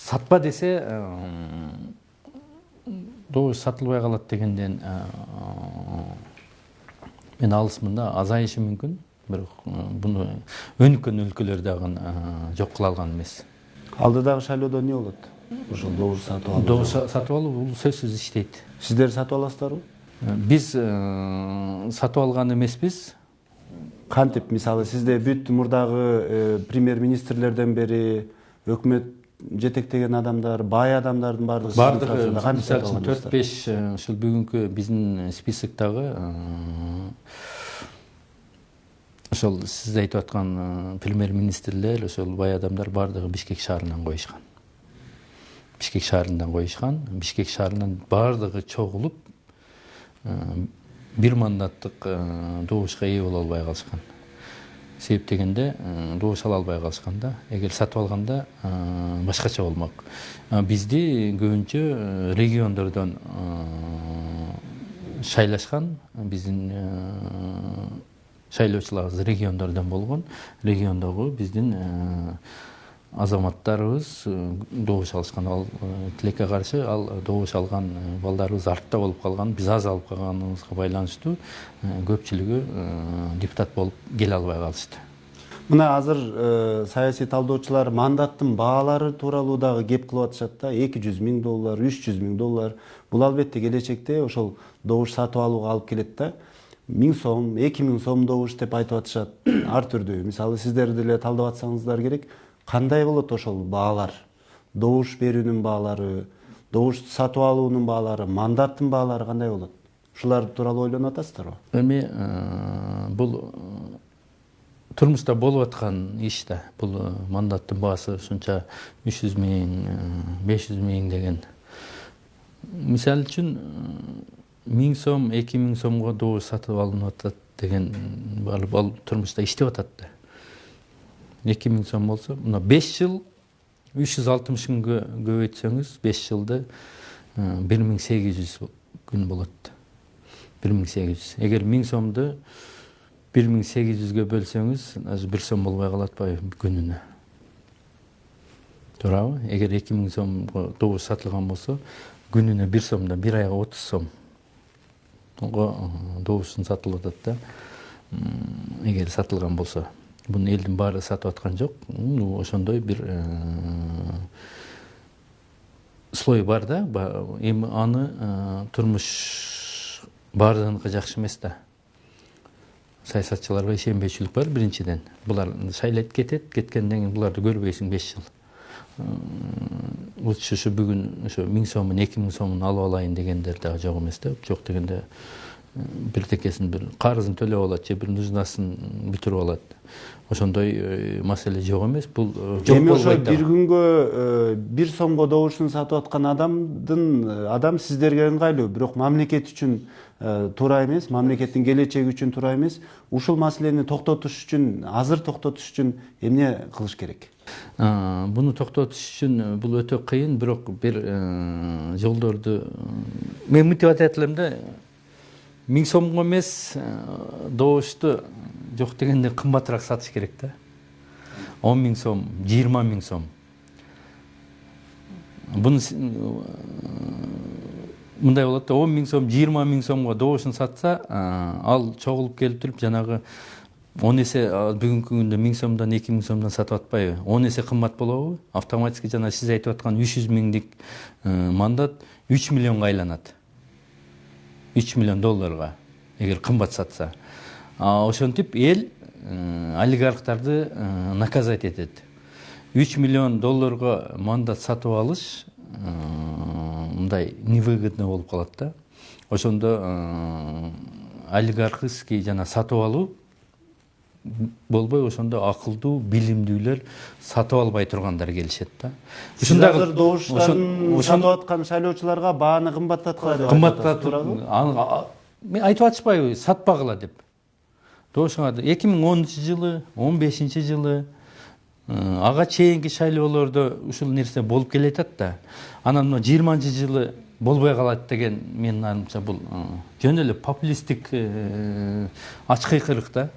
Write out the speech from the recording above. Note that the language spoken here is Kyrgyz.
сатпа десе добуш сатылбай калат дегенден мен алысмын да, азайышы мүмкүн. Бирок буну өнүккөн өлкөлөр дагы жок кыла алган эмес. Алдыдагы шайлоодо эмне болот? Ошол добуш сатып алуу. Добуш сатып алуу бул сөзсүз иштейт. Сиздер сатып аласыздарбы? Биз сатып алган эмеспиз. Кантип, мисалы, сизде бүт мурдагы премьер-министрлерден бери өкмөт жетектеген адамдар, бай адамдардын бардыгы мисалы үчүн 4-5 ушул бүгүнкү биздин списоктогу ошол сиз айтып аткан премьер-министрлер, ошол бай адамдар бардыгы Бишкек шаарынан коюшкан. Бишкек шаарынан коюшкан. Бишкек шаарынан бардыгы чогулуп 1 мандаттык добушка ээ боло албай калышкан. Себеп дегенде добуш ала албай калышкан да. Эгер сатып алганда башкача болмок. Бизди көбүнчө региондордон шайлашкан. Биздин шайлоочуларыбыз региондордон болгон. Региондогу биздин азаматтарыбыз добуш алышкан. Ал тилекке каршы ал добуш алган балдарыбыз артта болуп калган. Биз аз алып калганыбызга байланыштуу көпчүлүгү депутат болуп келе албай калышты. Мына азыр саясий талдоочулар мандаттын баалары тууралуу дагы кеп кылып атышат да. $200,000, $300,000. Бул албетте келечекте ошол добуш сатып алууга алып келет да. 1000 сом, 2000 сом добуш деп айтып атышат. Ар түрдүү. Мисалы, сиздер деле талдап атсаңыздар керек. Кандай болот ошол баалар? Добуш берүүнүн баалары, добуш сатып алуунун баалары, мандаттын баалары кандай болот? Ушулар тууралуу ойлонуп атасыздарбы? Эми бул турмушта болуп аткан иш да. Бул мандаттын баасы ушунча 300,000, 500,000 деген. Мисалы үчүн 1000 сом, 2000 сомго добуш сатып алынып атат деген ал турмушта иштеп атат да. 2000 сом болсо, мына 5 жыл 360 күнгө көбөйтсөңүз, 5 жылда 1800 күн болот. 1800. Эгер 1000 сомду 1800ге бөлсөңүз, азыр 1 сом болбой калат күнүнө. Туурабы? Эгер 2000 сомго добуш сатылган болсо, күнүнө 1 сомдон 1 айга 30 сом. Добуштун сатылып атат да. Эгер сатылган болсо, буну элдин баары сатып аткан жок. Ошондой бир слой бар да. Эми аны турмуш баардыгыныкы жакшы эмес да. Саясатчыларга ишенбейчүлүк бар биринчиден. Булар шайлайт кетет, кеткенден кийин буларды көрбөйсүң 5 жыл. Ушу бүгүн ошо 1000 сомун, 2000 сомун алып алайын дегендер дагы жок эмес да. Жок дегенде бирдекесин бир карызын төлөп алат же бир нужнасын бүтүрүп алат. Ошондой маселе жок эмес. Бул жок болбойт. Эми ошо бир күнгө 1 сомго добушун сатып аткан адам сиздерге ыңгайлуу, бирок мамлекет үчүн туура эмес, мамлекеттин келечеги үчүн туура эмес. Ушул маселени токтотуш үчүн, азыр токтотуш үчүн эмне кылыш керек? Буну токтотуш үчүн бул өтө кыйын, бирок бир жолдорду мен мынтип айтат элем да. 1000 сомго эмес, добушту жок дегенде кымбатыраак сатыш керек да. 10.000 сом, 20.000 сом. Буну мындай болот да, 10.000 сом, 20.000 сомго добушун сатса, ал чогулуп келип туруп жанагы 10 эсе бүгүнкү күндө 1000 сомдон 2000 сомдон сатып атпайбы? 10 эсе кымбат болобу? Автоматически жана сиз айтып аткан 300.000 мандат 3 миллионго айланат. 3 миллион долларга эгер кымбат сатса. Ошентип эл олигархтарды наказать этет. 3 миллион долларга мандат сатып алыш мындай невыгодно болуп калат да. Ошондо олигархический жана сатып алуу болбой, ошондо акылдуу, билимдүүлөр сатып албай тургандар келишет да. Ушундагы добуштарын сатып аткан шайлоочуларга бааны кымбаттаткыла деп кымбаттатып. Мен айтып атышпайбы, сатпагыла деп. Добушуңа 2010-жылы, 15-жылы ага чейинки шайлоолордо ушул нерсе болуп келатат да. Анан 20-жылы болбой калат деген менин арымча бул жөн эле популисттик ачкыйкырык да.